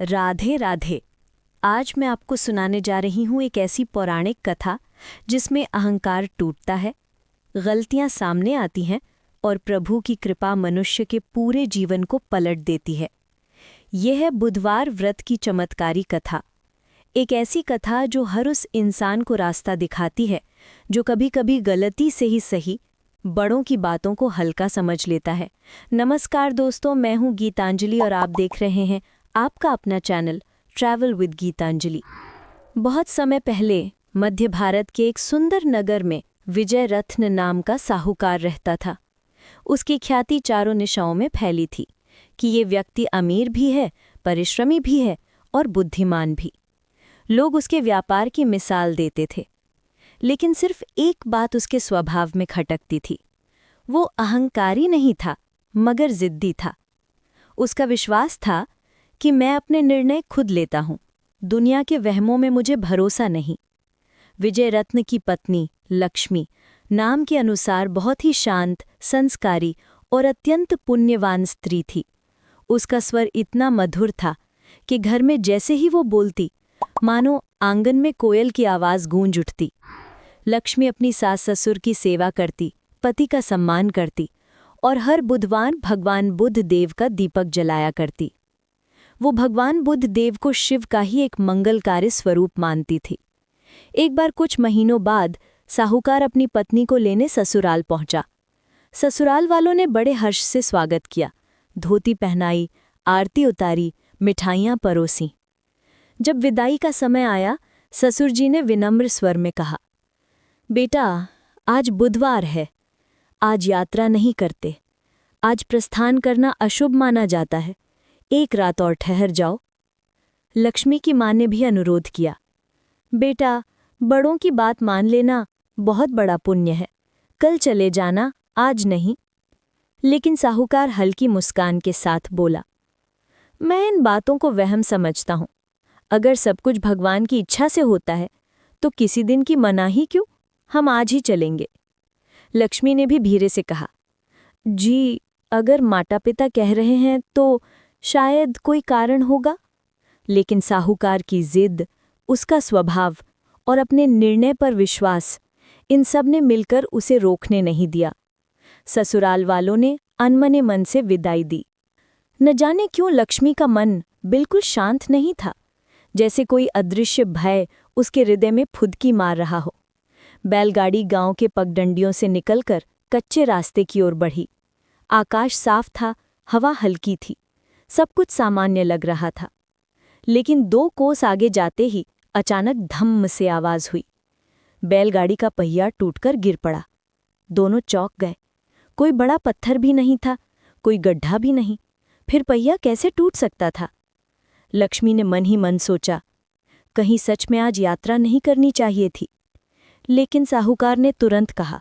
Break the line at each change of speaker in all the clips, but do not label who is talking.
राधे राधे। आज मैं आपको सुनाने जा रही हूँ एक ऐसी पौराणिक कथा जिसमें अहंकार टूटता है, गलतियाँ सामने आती हैं और प्रभु की कृपा मनुष्य के पूरे जीवन को पलट देती है। यह है बुधवार व्रत की चमत्कारी कथा। एक ऐसी कथा जो हर उस इंसान को रास्ता दिखाती है जो कभी कभी गलती से ही सही बड़ों की बातों को हल्का समझ लेता है। नमस्कार दोस्तों, मैं हूँ गीतांजलि और आप देख रहे हैं आपका अपना चैनल ट्रैवल विद गीतांजलि। बहुत समय पहले मध्य भारत के एक सुंदर नगर में विजय रत्न नाम का साहूकार रहता था। उसकी ख्याति चारों दिशाओं में फैली थी कि ये व्यक्ति अमीर भी है, परिश्रमी भी है और बुद्धिमान भी। लोग उसके व्यापार की मिसाल देते थे, लेकिन सिर्फ एक बात उसके स्वभाव में खटकती थी। वो अहंकारी नहीं था, मगर जिद्दी था। उसका विश्वास था कि मैं अपने निर्णय खुद लेता हूँ, दुनिया के वहमों में मुझे भरोसा नहीं। विजय रत्न की पत्नी लक्ष्मी नाम के अनुसार बहुत ही शांत, संस्कारी और अत्यंत पुण्यवान स्त्री थी। उसका स्वर इतना मधुर था कि घर में जैसे ही वो बोलती, मानो आंगन में कोयल की आवाज़ गूंज उठती। लक्ष्मी अपनी सास ससुर की सेवा करती, पति का सम्मान करती और हर बुधवार भगवान बुद्ध देव का दीपक जलाया करती। वो भगवान बुद्ध देव को शिव का ही एक मंगलकारी स्वरूप मानती थी। एक बार कुछ महीनों बाद साहूकार अपनी पत्नी को लेने ससुराल पहुंचा। ससुराल वालों ने बड़े हर्ष से स्वागत किया, धोती पहनाई, आरती उतारी, मिठाइयाँ परोसी। जब विदाई का समय आया, ससुर जी ने विनम्र स्वर में कहा, बेटा, आज बुधवार है, आज यात्रा नहीं करते। आज प्रस्थान करना अशुभ माना जाता है, एक रात और ठहर जाओ। लक्ष्मी की माँ ने भी अनुरोध किया, बेटा, बड़ों की बात मान लेना बहुत बड़ा पुण्य है, कल चले जाना, आज नहीं। लेकिन साहूकार हल्की मुस्कान के साथ बोला, मैं इन बातों को वहम समझता हूँ। अगर सब कुछ भगवान की इच्छा से होता है तो किसी दिन की मनाही क्यों, हम आज ही चलेंगे। लक्ष्मी ने भी धीरे से कहा, जी, अगर माता पिता कह रहे हैं तो शायद कोई कारण होगा। लेकिन साहूकार की जिद, उसका स्वभाव और अपने निर्णय पर विश्वास, इन सब ने मिलकर उसे रोकने नहीं दिया। ससुराल वालों ने अनमने मन से विदाई दी। न जाने क्यों लक्ष्मी का मन बिल्कुल शांत नहीं था, जैसे कोई अदृश्य भय उसके हृदय में फुदकी मार रहा हो। बैलगाड़ी गांव के पगडंडियों से निकलकर कच्चे रास्ते की ओर बढ़ी। आकाश साफ था, हवा हल्की थी, सब कुछ सामान्य लग रहा था। लेकिन 2 कोस आगे जाते ही अचानक धम्म से आवाज हुई। बैलगाड़ी का पहिया टूटकर गिर पड़ा। दोनों चौंक गए। कोई बड़ा पत्थर भी नहीं था, कोई गड्ढा भी नहीं, फिर पहिया कैसे टूट सकता था? लक्ष्मी ने मन ही मन सोचा, कहीं सच में आज यात्रा नहीं करनी चाहिए थी। लेकिन साहूकार ने तुरंत कहा,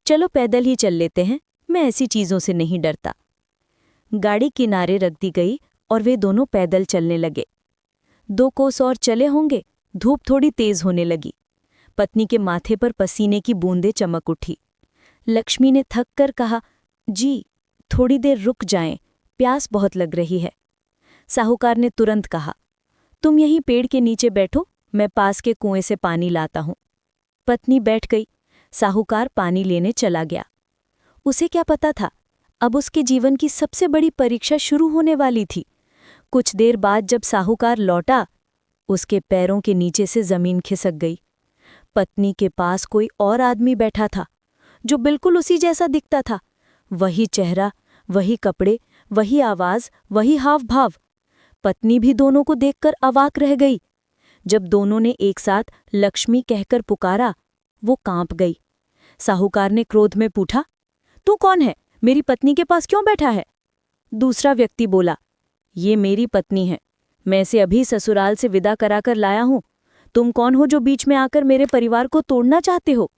चलो पैदल ही चल लेते हैं, मैं ऐसी चीजों से नहीं डरता। गाड़ी किनारे रख दी गई और वे दोनों पैदल चलने लगे। 2 कोस और चले होंगे, धूप थोड़ी तेज होने लगी। पत्नी के माथे पर पसीने की बूंदें चमक उठी। लक्ष्मी ने थक कर कहा, जी, थोड़ी देर रुक जाएं, प्यास बहुत लग रही है। साहूकार ने तुरंत कहा, तुम यहीं पेड़ के नीचे बैठो, मैं पास के कुएं से पानी लाता हूं। पत्नी बैठ गई। साहूकार पानी लेने चला गया। उसे क्या पता था, अब उसके जीवन की सबसे बड़ी परीक्षा शुरू होने वाली थी। कुछ देर बाद जब साहूकार लौटा, उसके पैरों के नीचे से जमीन खिसक गई। पत्नी के पास कोई और आदमी बैठा था, जो बिल्कुल उसी जैसा दिखता था। वही चेहरा, वही कपड़े, वही आवाज, वही हाव भाव। पत्नी भी दोनों को देखकर अवाक रह गई। जब दोनों ने एक साथ लक्ष्मी कहकर पुकारा, वो कांप गई। साहूकार ने क्रोध में पूछा, तू कौन है, मेरी पत्नी के पास क्यों बैठा है? दूसरा व्यक्ति बोला, ये मेरी पत्नी है, मैं इसे अभी ससुराल से विदा कराकर लाया हूं। तुम कौन हो जो बीच में आकर मेरे परिवार को तोड़ना चाहते हो?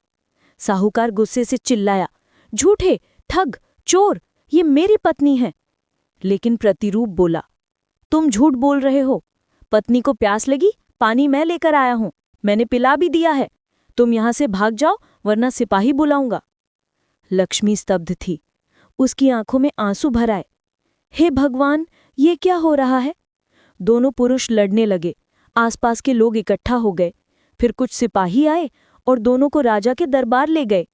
साहूकार गुस्से से चिल्लाया, झूठे, ठग, चोर, ये मेरी पत्नी है। लेकिन प्रतिरूप बोला, तुम झूठ बोल रहे हो। पत्नी को प्यास लगी, पानी मैं लेकर आया हूं, मैंने पिला भी दिया है। तुम यहां से भाग जाओ, वरना सिपाही बुलाऊंगा। लक्ष्मी स्तब्ध थी, उसकी आंखों में आंसू भर आए। हे भगवान, ये क्या हो रहा है? दोनों पुरुष लड़ने लगे। आसपास के लोग इकट्ठा हो गए। फिर कुछ सिपाही आए और दोनों को राजा के दरबार ले गए।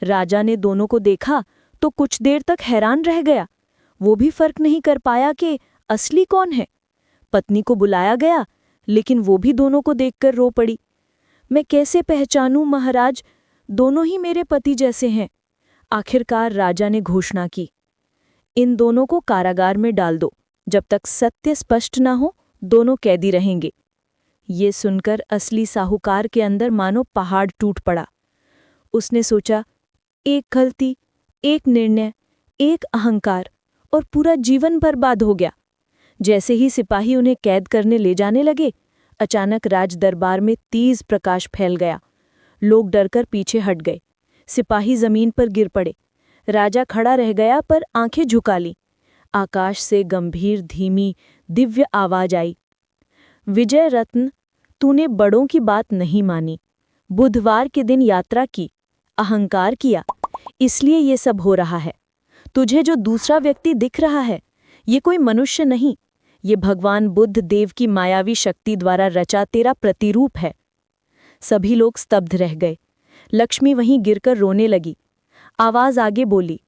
राजा ने दोनों को देखा तो कुछ देर तक हैरान रह गया। वो भी फर्क नहीं कर पाया कि असली कौन है। पत्नी को बुलाया गया, लेकिन वो भी दोनों को देखकर रो पड़ी। मैं कैसे पहचानूं महाराज, दोनों ही मेरे पति जैसे हैं। आखिरकार राजा ने घोषणा की, इन दोनों को कारागार में डाल दो। जब तक सत्य स्पष्ट न हो, दोनों कैदी रहेंगे। ये सुनकर असली साहूकार के अंदर मानो पहाड़ टूट पड़ा। उसने सोचा, एक गलती, एक निर्णय, एक अहंकार और पूरा जीवन बर्बाद हो गया। जैसे ही सिपाही उन्हें कैद करने ले जाने लगे, अचानक राज दरबार में तेज प्रकाश फैल गया। लोग डरकर पीछे हट गए। सिपाही जमीन पर गिर पड़े। राजा खड़ा रह गया पर आंखें झुका ली। आकाश से गंभीर धीमी दिव्य आवाज आई, विजय रत्न, तूने बड़ों की बात नहीं मानी। बुधवार के दिन यात्रा की, अहंकार किया, इसलिए ये सब हो रहा है। तुझे जो दूसरा व्यक्ति दिख रहा है, ये कोई मनुष्य नहीं, ये भगवान बुद्ध देव की मायावी शक्ति द्वारा रचा तेरा प्रतिरूप है। सभी लोग स्तब्ध रह गए। लक्ष्मी वहीं गिरकर रोने लगी। आवाज आगे बोली,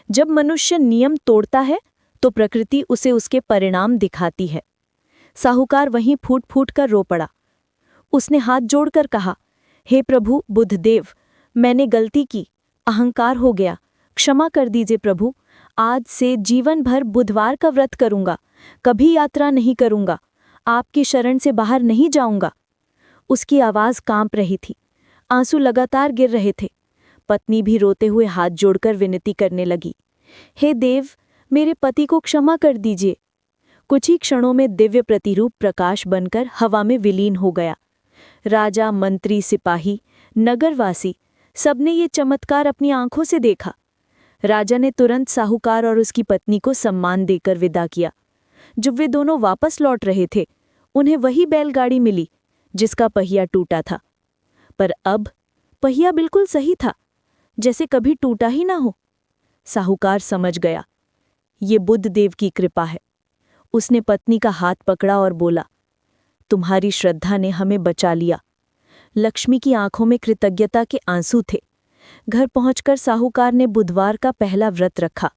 जब मनुष्य नियम तोड़ता है तो प्रकृति उसे उसके परिणाम दिखाती है। साहूकार वहीं फूट फूट कर रो पड़ा। उसने हाथ जोड़कर कहा, हे प्रभु बुद्धदेव, मैंने गलती की, अहंकार हो गया, क्षमा कर दीजिए प्रभु। आज से जीवन भर बुधवार का व्रत करूंगा, कभी यात्रा नहीं करूंगा, आपकी शरण से बाहर नहीं जाऊंगा। उसकी आवाज कांप रही थी, आंसू लगातार गिर रहे थे। पत्नी भी रोते हुए हाथ जोड़कर विनती करने लगी, हे देव, मेरे पति को क्षमा कर दीजिए। कुछ ही क्षणों में दिव्य प्रतिरूप प्रकाश बनकर हवा में विलीन हो गया। राजा, मंत्री, सिपाही, नगरवासी, सबने ये चमत्कार अपनी आंखों से देखा। राजा ने तुरंत साहूकार और उसकी पत्नी को सम्मान देकर विदा किया। जब वे दोनों वापस लौट रहे थे, उन्हें वही बैलगाड़ी मिली जिसका पहिया टूटा था। पर अब पहिया बिल्कुल सही था, जैसे कभी टूटा ही ना हो। साहूकार समझ गया, ये बुद्ध देव की कृपा है। उसने पत्नी का हाथ पकड़ा और बोला, तुम्हारी श्रद्धा ने हमें बचा लिया। लक्ष्मी की आंखों में कृतज्ञता के आंसू थे। घर पहुंचकर साहूकार ने बुधवार का पहला व्रत रखा।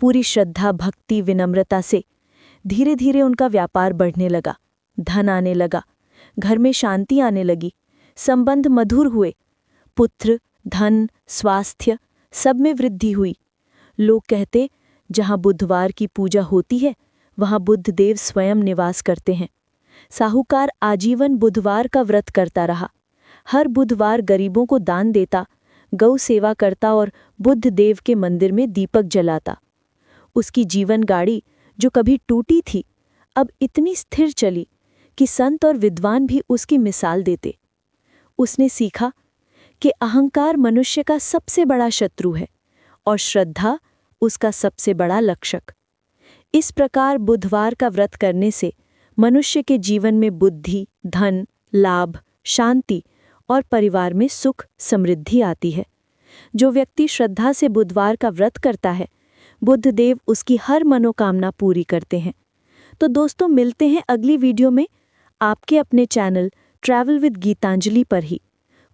पूरी श्रद्धा, भक्ति, विनम्रता से धीरे धीरे उनका व्यापार बढ़ने लगा, धन आने लगा, घर में शांति आने लगी, संबंध मधुर हुए, पुत्र, धन, स्वास्थ्य सब में वृद्धि हुई। लोग कहते, जहां बुधवार की पूजा होती है वहां बुद्ध देव स्वयं निवास करते हैं। साहूकार आजीवन बुधवार का व्रत करता रहा। हर बुधवार गरीबों को दान देता, गौ सेवा करता और बुद्ध देव के मंदिर में दीपक जलाता। उसकी जीवन गाड़ी जो कभी टूटी थी, अब इतनी स्थिर चली कि संत और विद्वान भी उसकी मिसाल देते। उसने सीखा कि अहंकार मनुष्य का सबसे बड़ा शत्रु है और श्रद्धा उसका सबसे बड़ा लक्षक। इस प्रकार बुधवार का व्रत करने से मनुष्य के जीवन में बुद्धि, धन, लाभ, शांति और परिवार में सुख, समृद्धि आती है। जो व्यक्ति श्रद्धा से बुधवार का व्रत करता है, बुद्ध देव उसकी हर मनोकामना पूरी करते हैं। तो दोस्तों, मिलते हैं अगली वीडियो में आपके अपने चैनल ट्रैवल विद गीतांजलि पर ही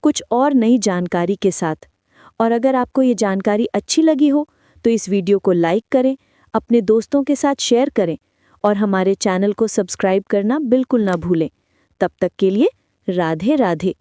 कुछ और नई जानकारी के साथ। और अगर आपको ये जानकारी अच्छी लगी हो तो इस वीडियो को लाइक करें, अपने दोस्तों के साथ शेयर करें और हमारे चैनल को सब्सक्राइब करना बिल्कुल ना भूलें। तब तक के लिए राधे राधे।